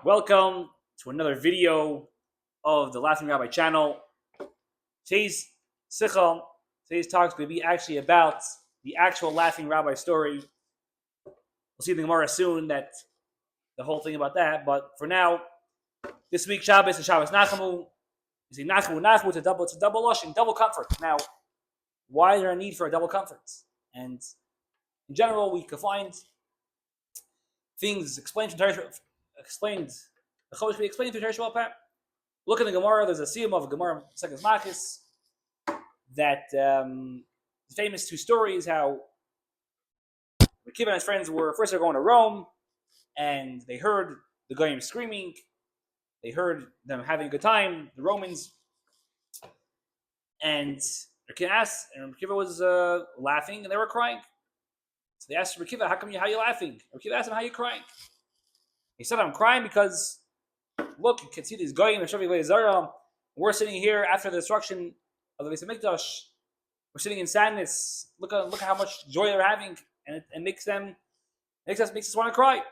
Welcome to another video of the Laughing Rabbi channel. Today's Sikha, today's talk is going to be actually about the actual Laughing Rabbi story. We'll see the Gemara soon, that the whole thing about that. But for now, this week Shabbos is Shabbos Nachamu. You see Nachamu, it's a double lushing, double comfort. Now, why is there a need for a double comfort? And in general, we can find things explained from Torah, explained the Chodesh we explained through Torah Shabbat. Look in the Gemara. There's a siyum of a Gemara Second Machis that the famous two stories how Akiva and his friends were going to Rome, and they heard the Goyim screaming. They heard them having a good time, the Romans, and Akiva was laughing, and they were crying. So they asked Akiva, "How are you laughing?" Akiva asked him, "How are you crying?" He said, "I'm crying because look, you can see these Goyim and Shavi Zara. We're sitting here after the destruction of the Beis Hamikdash. We're sitting in sadness. Look at how much joy they're having, and it makes us want to cry."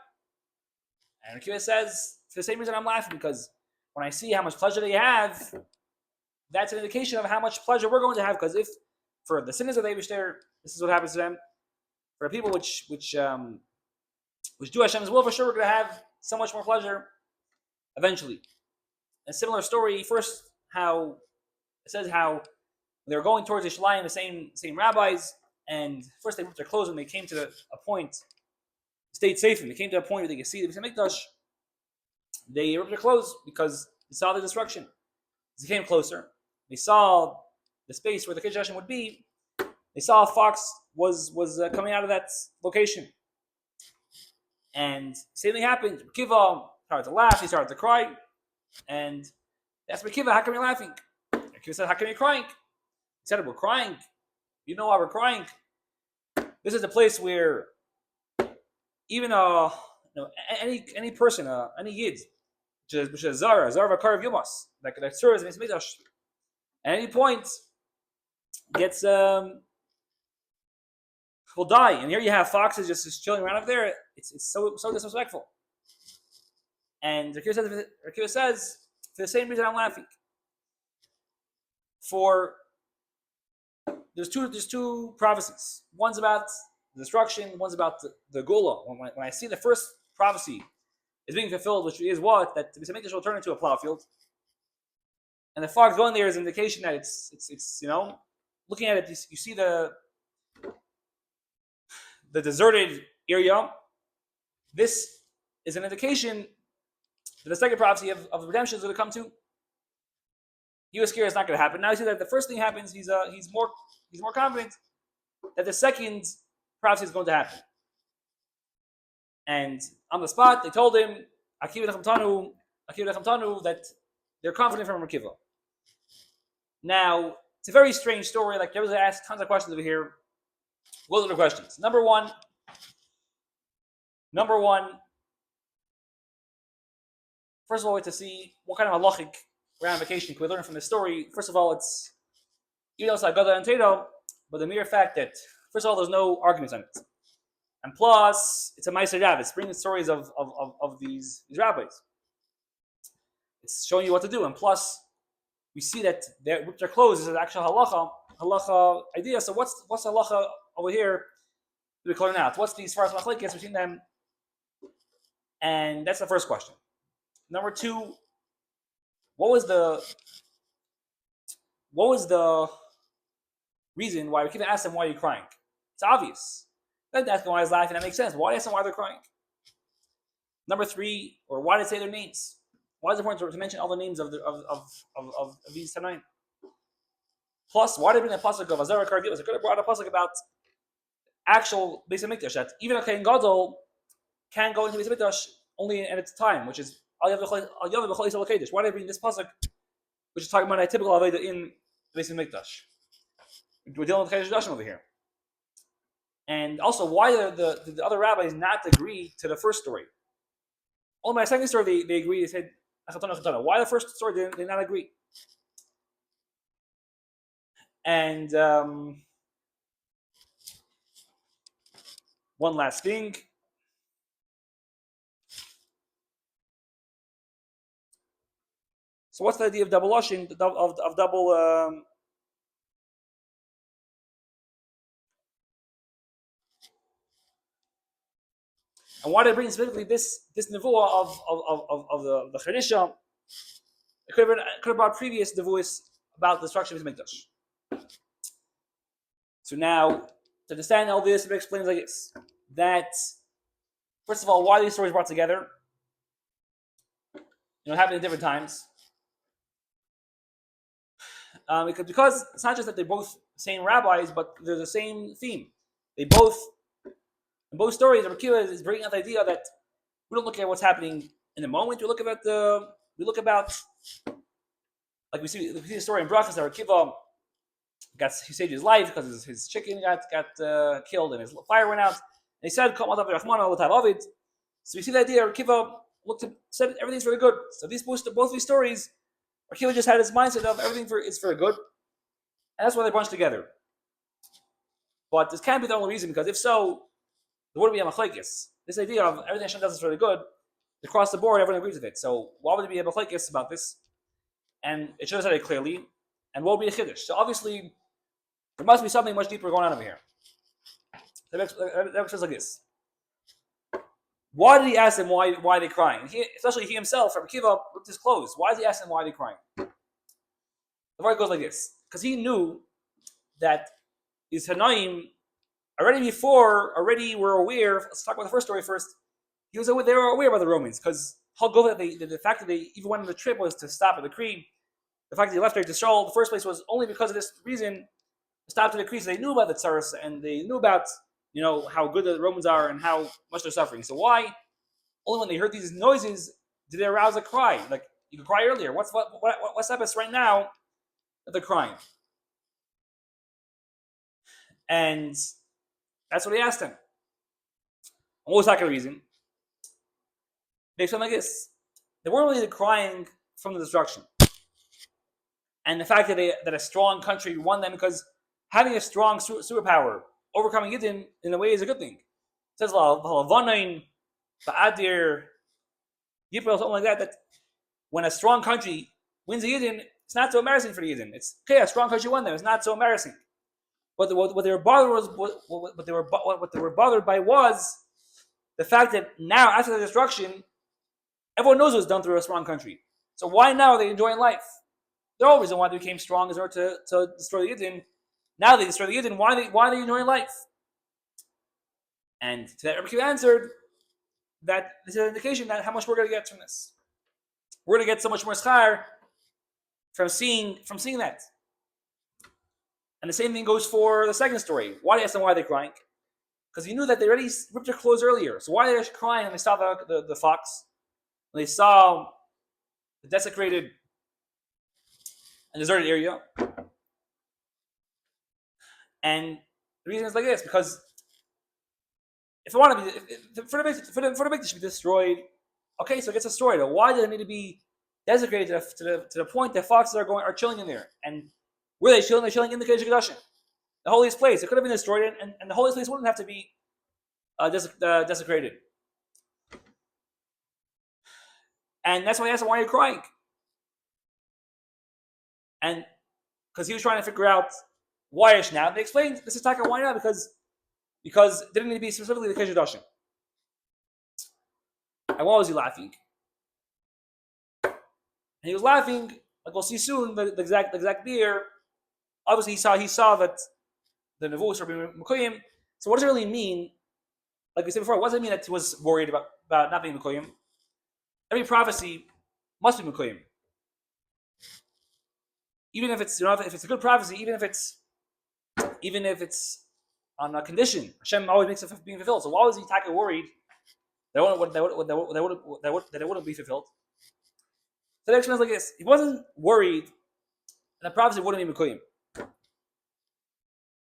And Akiva says, for the same reason I'm laughing, because when I see how much pleasure they have, that's an indication of how much pleasure we're going to have. Because if for the sinners of the Eibishter, this is what happens to them. For people which do Hashem's will, for sure we're going to have so much more pleasure eventually. A similar story, first how it says how they were going towards Yerushalayim, the same rabbis, and first they ripped their clothes when they came to a point, stayed safe, and they came to a point where they could see the Beis Hamikdash. They ripped their clothes because they saw the destruction. As they came closer, they saw the space where the Kiddush Hashem would be. They saw a fox was coming out of that location. And same thing happened. Akiva started to laugh, he started to cry. And they asked Akiva, "How come you're laughing?" Akiva said, "How come you're crying?" He said, "We're crying. You know why we're crying? This is a place where even any person, any yid, which is Zara Vakar of Yumas, that serves in his Mikdash, at any point gets will die. And here you have foxes just chilling around up there. It's so disrespectful." And Akiva says, for the same reason I'm laughing. For there's two prophecies. One's about the destruction. One's about the Gula. When I see the first prophecy is being fulfilled, which is what, that the Beis Hamikdash will turn into a plow field, and the fox going there is an indication that it's looking at it, you see the deserted area. This is an indication that the second prophecy of redemption is going to come to. He was scared it's not going to happen. Now you see that the first thing happens, he's more confident that the second prophecy is going to happen. And on the spot, they told him, Akiva Lechamtanu, that they're confident from Akiva. Now, it's a very strange story. Like, there was asked tons of questions over here. What are the questions? Number one, first of all, we have to see what kind of halachic ramification can we learn from this story. First of all, it's, even though it's like Gada and Tedo, but the mere fact that, first of all, there's no arguments on it. And plus, it's a Meiser Rav. It's bringing stories of these rabbis. It's showing you what to do. And plus, we see that with their clothes is an actual halacha idea. So what's the halacha over here to be clearing out? What's these far as machlekes between them? And that's the first question. Number two, what was the reason why we keep asking them, "Why are you crying?" It's obvious. Then ask them why he's laughing. That makes sense. Why ask them why they're crying? Number three, or why did they say their names? Why is it important to mention all the names of these tonight? Plus, why did they bring a pasuk of Azara Kardios? It could have brought a pasuk about actual Beis Hamikdash, that even a Kohen Gadol can go into Beis Hamikdash only at its time, which is Al Yav B'chol Yisrael Kodesh. Why did they bring this pasuk, which is talking about a typical Aveda in Beis Hamikdash? We're dealing with Kodesh Dashim over here. And also, why did the other rabbis not agree to the first story? Only by the second story they agreed. They said, why the first story did they not agree? And one last thing. So what's the idea of double washing, of double? And why did I bring specifically this nevuah of the Chenisha? It could have brought previous nevuahs about the destruction of his mikdash. So now, to understand all this, it explains like this: that first of all, why are these stories brought together? It happened at different times. Because it's not just that they're both same rabbis, but they're the same theme. In both stories, Rabbi Akiva is bringing out the idea that we don't look at what's happening in the moment. We look about like we see the story in Brachas that Rabbi Akiva he saved his life because his chicken got killed and his fire went out. And he said, "Come out of So we see the idea. Rabbi Akiva said everything's very good. So both these stories, Rabbi Akiva just had his mindset of everything is very good, and that's why they bunched together. But this can't be the only reason, because if so, there wouldn't be a machlekes. This idea of everything Hashem does is really good, across the board, everyone agrees with it. So why would there be a machlekes about this? And it should have said it clearly. And what would be a chiddush? So obviously, there must be something much deeper going on over here. That says like this. Why did he ask them why they're crying? Especially he himself, Rabbi Akiva, looked his clothes. Why did he ask them why they're crying? The word goes like this. Because he knew that these Hanaim, already were aware. Let's talk about the first story first. They were aware about the Romans, because the fact that they even went on the trip was to stop at the Cree. The fact that they left Eretz Yisrael, the first place, was only because of this reason. They stopped at the Cree, so they knew about the Tsaros, and they knew about how good the Romans are and how much they're suffering. So why? Only when they heard these noises did they arouse a cry. Like you could cry earlier. What's up right now that they're crying? And that's what he asked him. And what was that kind of reason? They explained like this: they weren't really crying from the destruction, and the fact that a strong country won them, because having a strong superpower overcoming Yidden in a way is a good thing. It says Ba'adir, Yipro, something like that. That when a strong country wins a Yidden, it's not so embarrassing for the Yidden. It's okay, a strong country won them. It's not so embarrassing. What they were bothered by was the fact that now, after the destruction, everyone knows it was done through a strong country. So why now are they enjoying life? The whole reason why they became strong is in order to destroy the Yidden. Now they destroy the Yidden. Why are they enjoying life? And to that, Rabbi Akiva answered that this is an indication that how much we're going to get from this. We're going to get so much more schar from seeing that. And the same thing goes for the second story. Why did he ask them why they're crying? Because he knew that they already ripped their clothes earlier. So why are they crying when they saw the fox? When they saw the desecrated and deserted area? And the reason is like this: because if for the mikdash to be destroyed, okay, so it gets destroyed. But why does it need to be desecrated to the point that foxes are chilling in there? And where are they chilling? They're chilling in the Kodesh HaKodashim, the holiest place. It could have been destroyed, and the holiest place wouldn't have to be desecrated. And that's why he asked him, why are you crying? And because he was trying to figure out why ish now. They explained this is taka why now, because it didn't need to be specifically the Kodesh HaKodashim. And why was he laughing? And he was laughing, like we'll see soon, the exact beer. Obviously, he saw that the nevuos were being mekuyim. So what does it really mean? Like we said before, what does it mean that he was worried about not being mekuyim? Every prophecy must be mekuyim. Even if it's if it's a good prophecy, even if it's on a condition, Hashem always makes it being fulfilled. So why was he worried that it wouldn't be fulfilled? So that explains like this: he wasn't worried that the prophecy wouldn't be mekuyim.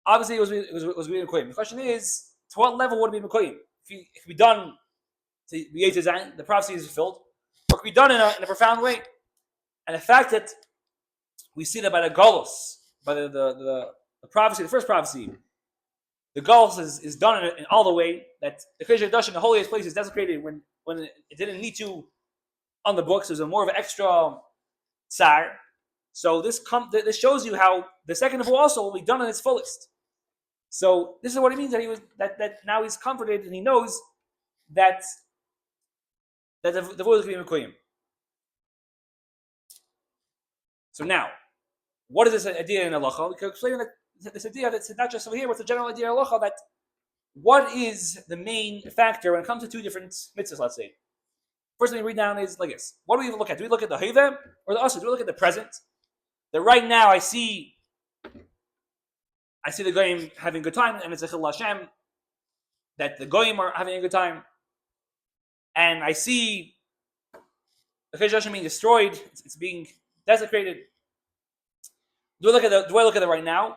Obviously, it was being mekuyim. The question is, to what level would it be mekuyim? If it could be done to be the prophecy is fulfilled, or it could be done in a profound way. And the fact that we see that by the galus, by the prophecy, the first prophecy, the galus is done in all the way that the Kodesh HaKodashim, the holiest place, is desecrated when it didn't need to on the books. There's a more of an extra tsar. So this shows you how the second of all also will be done in its fullest. So this is what it means that now he's comforted and he knows that the void is going to be mekuyim. So now, what is this idea in halacha? We can explain that this idea that's not just over here, but it's a general idea in halacha that what is the main factor when it comes to two different mitzvahs, let's say. First thing we read down is like this. What do we even look at? Do we look at the heveh or the asud? Do we look at the present? That right now I see the goyim having a good time, and it's a chil Hashem, that the goyim are having a good time, and I see the Chiddush Hashem being destroyed, it's being desecrated. Do I look at it right now,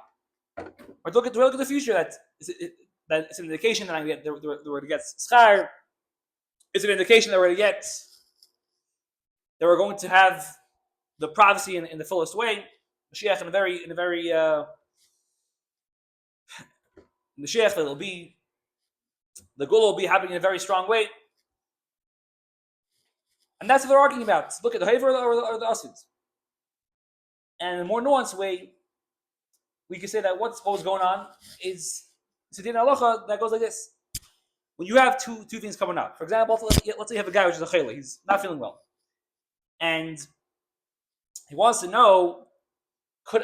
or do I look at the future? That it's an indication that we're going to get schar. It's an indication that we're going to have the prophecy in the fullest way. Mashiach in a very Mashiach, it'll be the Gula will be happening in a very strong way, and that's what they're arguing about. Look at the Haver or the Asud. And in a more nuanced way, we can say that what was going on is Sidin Halacha that goes like this. When you have two things coming up, for example, let's say you have a guy which is a chayla, he's not feeling well, and he wants to know, he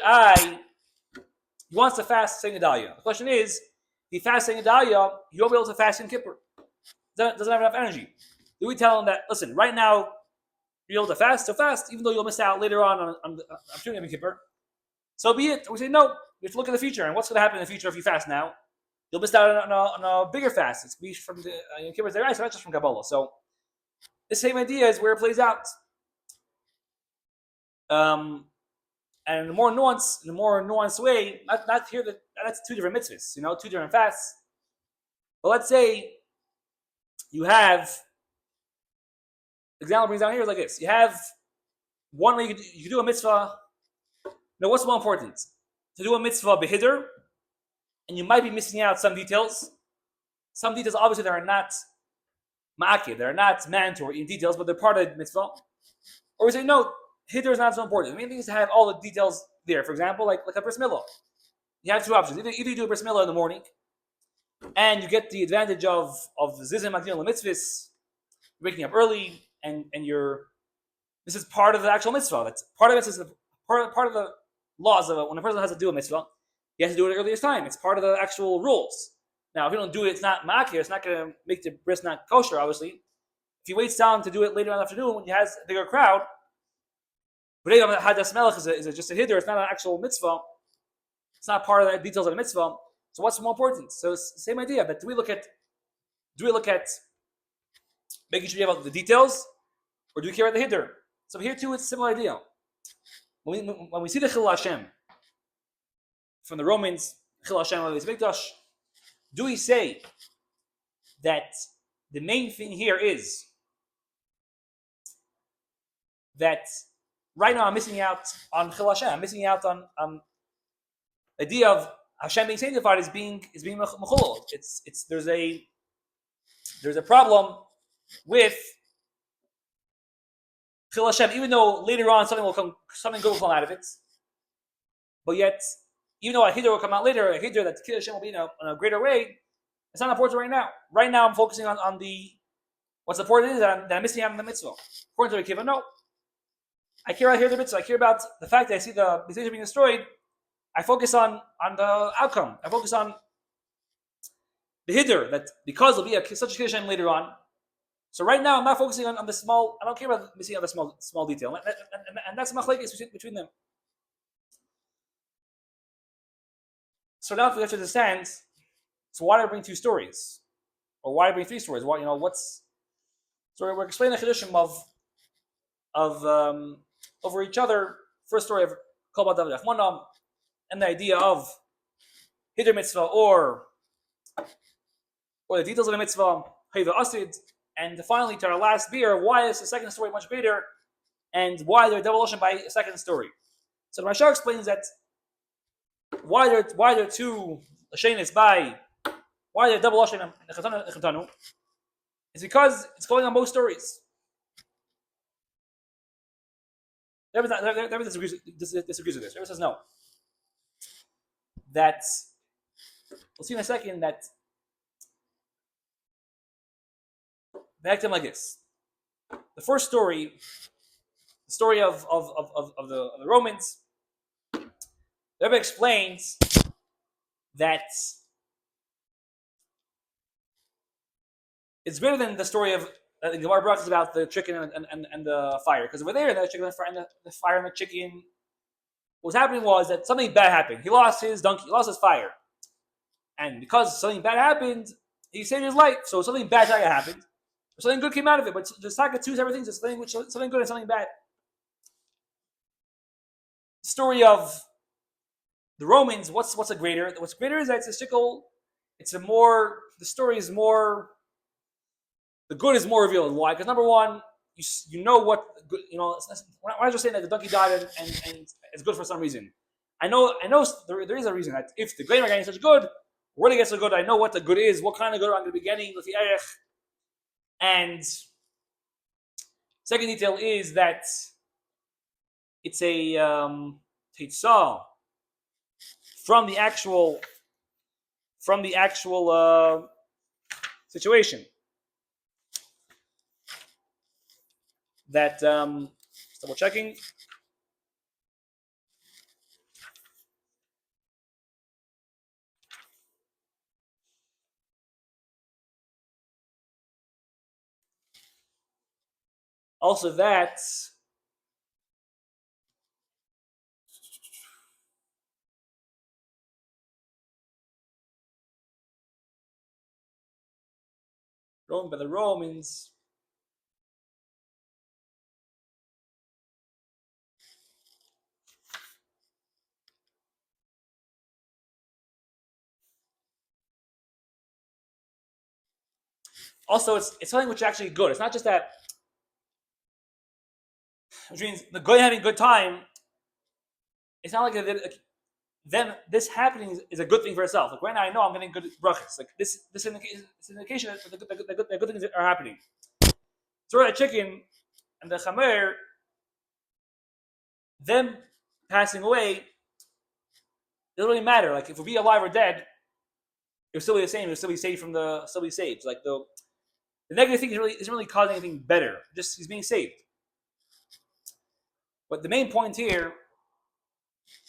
wants to fast saying Adalia. The question is, if he fasts saying Adalia, he won't be able to fast in Kippur. Doesn't have enough energy. Do we tell him that, listen, right now, you're able to fast, so fast, even though you'll miss out later on the opportunity of Kippur? So be it. Or we say, no, you have to look at the future, and what's going to happen in the future if you fast now? You'll miss out on a bigger fast. It's be from the Kippur's Derais, so not just from Kabbalah. So the same idea is where it plays out. And in a more nuanced way, not here that's two different mitzvahs, two different fasts. But let's say you have, example brings down here is like this. You have one way you can do a mitzvah. Now, what's more important? To do a mitzvah behidr, and you might be missing out some details. Some details, obviously, they are not ma'akiv, they're not mandatory in details, but they're part of the mitzvah. Or we say, no, hidr is not so important. The main thing is to have all the details there. For example, like a bris milah. You have two options. Either you do a bris milah in the morning, and you get the advantage of zizim makdin l'mitzvahs, waking up early, and this is part of the actual mitzvah. That's part of it. Is part of the laws of it. When a person has to do a mitzvah, he has to do it at the earliest time. It's part of the actual rules. Now, if you don't do it, it's not ma'akir. It's not going to make the bris not kosher, obviously. If he waits down to do it later in the afternoon when he has a bigger crowd, but hadas melech is just a hiddur. It's not an actual mitzvah. It's not part of the details of the mitzvah. So what's more important? So it's the same idea. But do we look at making sure you have the details, or do we care about the hiddur? So here too, it's a similar idea. When we see the chil Hashem from the Romans, chil Hashem of the Mikdash, do we say that the main thing here is that right now I'm missing out on chil Hashem? I'm missing out on the idea of Hashem being sanctified is being mechulel. There's a problem with chil Hashem, even though later on something good will come out of it. But yet, even though a hiddur will come out later, a hiddur that the Hashem will be in a greater way, it's not important right now. Right now, I'm focusing on the what's important is that I'm missing out on the mitzvah. According to the Akiva, no. I care about the mitzvah. I care about the fact that I see the B'Seish being destroyed. I focus on the outcome. I focus on the hiddur, that because there'll be such a Hashem later on. So right now, I'm not focusing on the small. I don't care about missing out the small detail, and that's machlekes between them. So now we have to understand. So why do I bring two stories, or why do I bring three stories? What's so we're explaining the chiddushim of over each other. First story of Kol Bar David Achmona, and the idea of hiddur mitzvah or the details of the mitzvah, hayva asid, and finally to our last beer, why is the second story much better, and why they're double ocean by a second story. So the Rashar explains that why there are two lashenis by why they're double ocean and chatanu. It's because it's going on both stories. Rebbe disagrees with this. Rebbe says no. That we'll see in a second that they act him like this. The first story, the story of the Romans, the Rebbe explains that it's greater than the story of the Gemara brought us about the chicken and the fire. Because over there, the chicken and the fire and the chicken, what was happening was that something bad happened. He lost his donkey, he lost his fire. And because something bad happened, he saved his life. So something bad happened. Something good came out of it. But the Taka twos everything is something good and something bad. The story of the Romans, what's a greater? What's greater is that it's a shtickle. The story is more, the good is more revealed. Why? Because number one, you know what good, we're not just saying that the donkey died and it's good for some reason. I know there is a reason that if the grain are getting such good, where they get so good, I know what the good is, what kind of good I'm going to be getting with the erech. And second detail is that it's a tetzah from the actual situation. That double checking. Also, that Rome by the Romans. Also, it's something which is actually good. It's not just that, which means the good having a good time. It's not like then this happening is a good thing for itself. Like right now, I know I'm getting good brachas. Like this indication that the good things are happening. So the chicken and the chamer, them passing away, it doesn't really matter. Like if we be alive or dead, it would still be the same. It would still be saved still be saved. Like the negative thing isn't really causing anything better. Just he's being saved. But the main point here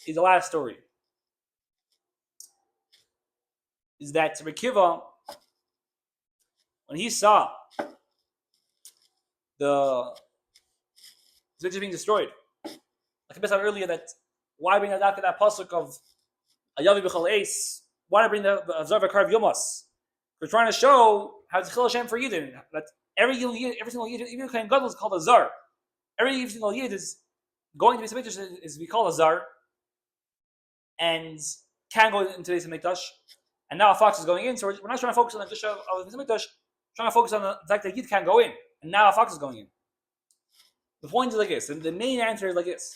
is the last story. Is that Rabbi Akiva, when he saw the village being destroyed, like I said earlier, that why bring that pasuk of Ayavi b'chol eis? Why bring the Azar v'karv Yomas? We're trying to show how it's Chil Hashem for Yidden. That every single Yid, even Kohen Gadol is called a Zar. Every single Yid is going to Beis Hamikdash is be called a Zar, and can go into Beis Hamikdash. And now a fox is going in, so we're not trying to focus on the Kedusha of Beis Hamikdash. We're trying to focus on the fact that Yid can't go in, and now a fox is going in. The point is like this. The main answer is like this.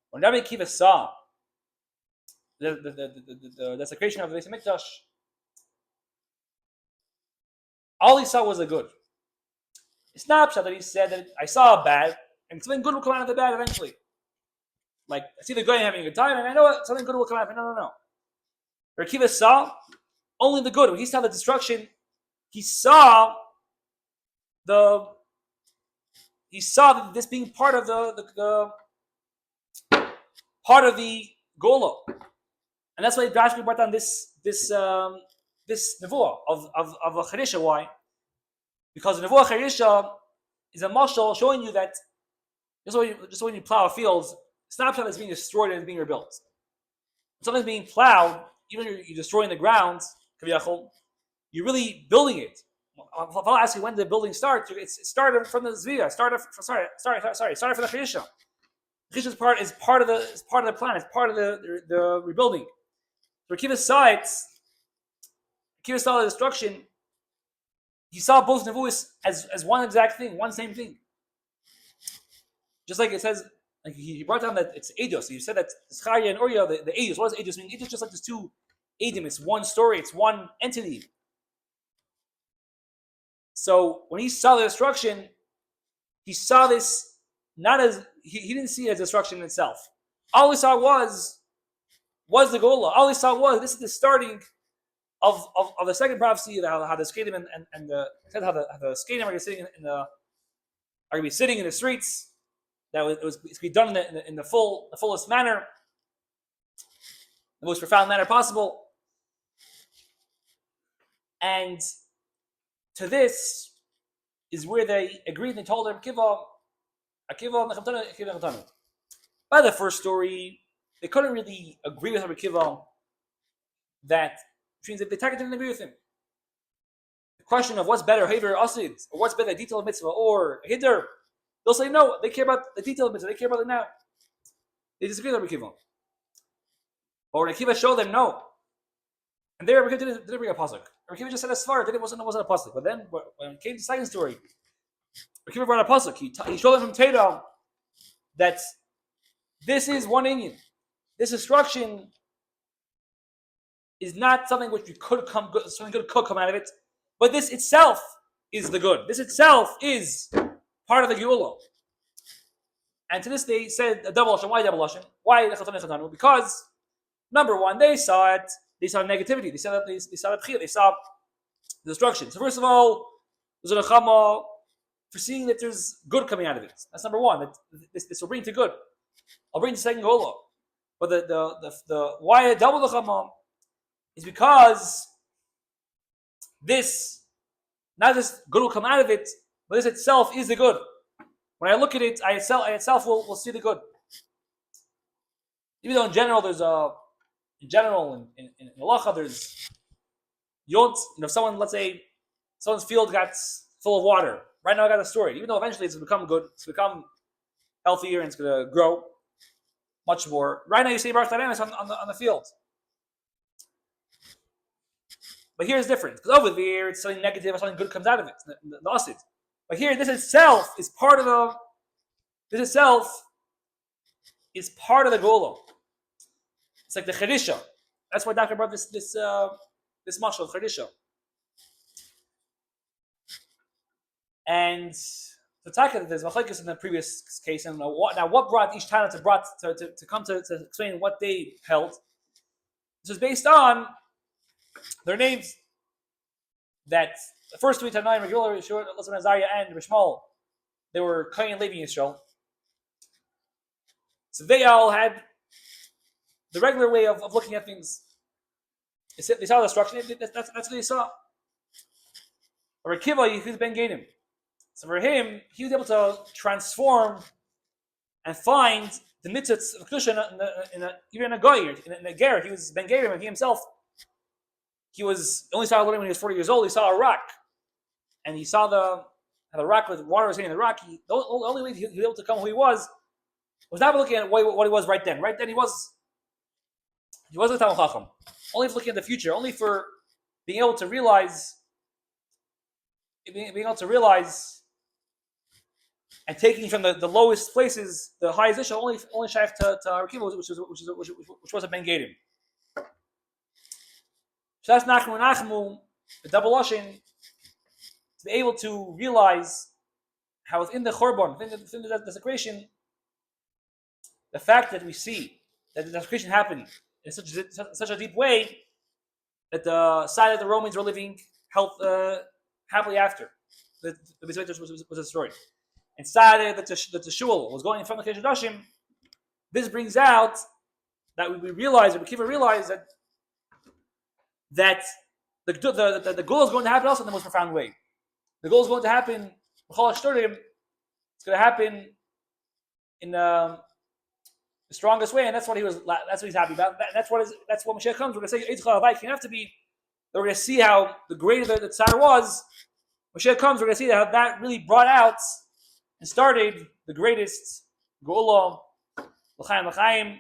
When Rabbi Akiva saw the desecration of the Beis Hamikdash, all he saw was the good. It's not that he said that I saw a bad, and something good will come out of the bad eventually. Like, I see the guy having a good time, and I know something good will come out of it. No. Rabbi Akiva saw only the good. When he saw the destruction, he saw this being part of the part of the Golo. And that's why Rashbi brought down this nevuah of a Charisha. Why? Because the nevuah Charisha is a mashal showing you that just when you plow a field, it's not something that's being destroyed and it's being rebuilt. When something's being plowed, even if you're destroying the ground, you're really building it. If I'll ask you when the building starts, it started from the Zvia. Started from the Charisha. The Charisha is part of the plan. It's part of the rebuilding. So Akiva saw the destruction. He saw both nevuos as one exact thing, one same thing. Just like it says, like he brought down that it's Eidos. He said that Zechariah and Uriah, the Eidos. What does Eidos mean? Eidos just like there's two Eidim. It's one story. It's one entity. So when he saw the destruction, he saw this not as he didn't see it as destruction in itself. All he saw was the Gola. All he saw was this is the starting of the second prophecy of how the skating and the skating are sitting are going to be sitting in the streets. That it was to be done in the fullest manner, the most profound manner possible. And to this is where they agreed and they told him, Akiva. By the first story, they couldn't really agree with Akiva. That which means that they didn't agree with him. The question of what's better, Haver or Asid, or what's better, a detailed mitzvah or a Hidder, they'll say no, they care about the detailed mitzvah, they care about it now. They disagree with Akiva. Or Akiva showed them no. And there Akiva didn't bring a pasuk. Akiva just said a svar, it wasn't a pasuk. But then when it came to the second story, Akiva brought a pasuk. He showed them from Teda that this is one Indian. This destruction is not something which something good could come out of it, but this itself is the good. This itself is part of the Geula. And to this they said a double lashon. Why double lashon? Why because number one, they saw it. They saw negativity. They saw the bchir. They saw the destruction. So first of all, there's a nechama for seeing that there's good coming out of it. That's number one. That this will bring to good. I'll bring the second Geula. But the why a double nechama is because this, not this good will come out of it, but this itself is the good. When I look at it, I itself will see the good. Even though in general in halacha there's someone, let's say someone's field got full of water. Right now I got a story. Even though eventually it's going to become good, it's going to become healthier and it's going to grow much more. Right now you see Baruch dynamics on the field. But here it's different, because over there it's something negative, something good comes out of it, the asid. But here, this itself is part of the. This itself is part of the golo. It's like the cherisha. That's why Dr. brought this mashal cherisha. And to talk about this, machlekes in the previous case, and what brought each Tana to come to explain what they held. This was based on their names. That the first two Tanaim, regular Yeshua, Elazar Azariah, and Rishmal, they were Kayin Levi Yisrael. So they all had the regular way of looking at things. They saw the destruction. That's what they saw. Or Akiva, he was Ben Gadim. So for him, he was able to transform and find the mitzvahs of Kedusha even in a goy, in a ger. He was Ben Gadim, and he himself. He only started learning when he was 40 years old. He saw a rock, and he saw how the rock with water was hitting the rock. The only way he was able to come who he was not looking at what he was right then. Right then he wasn't a Talmid Chacham. Only for looking at the future. Only for being able to realize, and taking from the lowest places the highest issue. Only shaykh to Akiva, which was a Ben Gadim. So that's Nachmu, the double lashon, to be able to realize how within the churban, within the desecration, the fact that we see that the desecration happened in such a deep way that the side of the Romans were living happily after the Beis was destroyed, and side that the shul was going in front of the Kedashim. This brings out that we realize, that Akiva realized that the goal is going to happen also in the most profound way. The goal is going to happen. It's going to happen in the strongest way, and that's what he's happy about. That's what Mashiach comes. We're going to say Eitz Chalavai have to be. We're going to see how the greater the tzar was. Mashiach comes. We're going to see how that really brought out and started the greatest Gola L'chaim.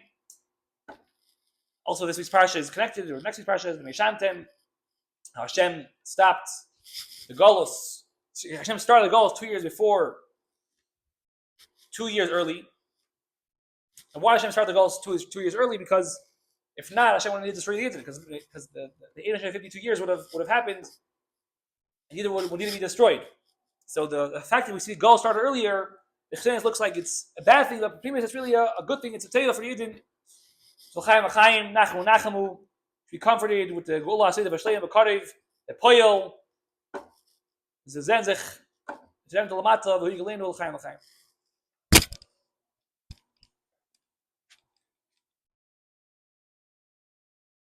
Also, this week's parasha is connected, or next week's parasha is the Meishantem. How Hashem stopped the Golos. Hashem started the Golos 2 years before, 2 years early. And why Hashem started the Golos 2 years early? Because if not, Hashem wouldn't need to destroy the Eden, because the 852 years would have happened, and Eden would need to be destroyed. So the fact that we see Golos started earlier The Chassidus looks like it's a bad thing, but previous it's really a good thing. It's a teilah for the Yidden. So Chaim Achayim, Nachmu Nachamu, be comforted with the Gula Asida Bashleim Bakarev, the Poyel, the Zenzich, the Zem Lamata, the Higalenu, Chaim Achayim.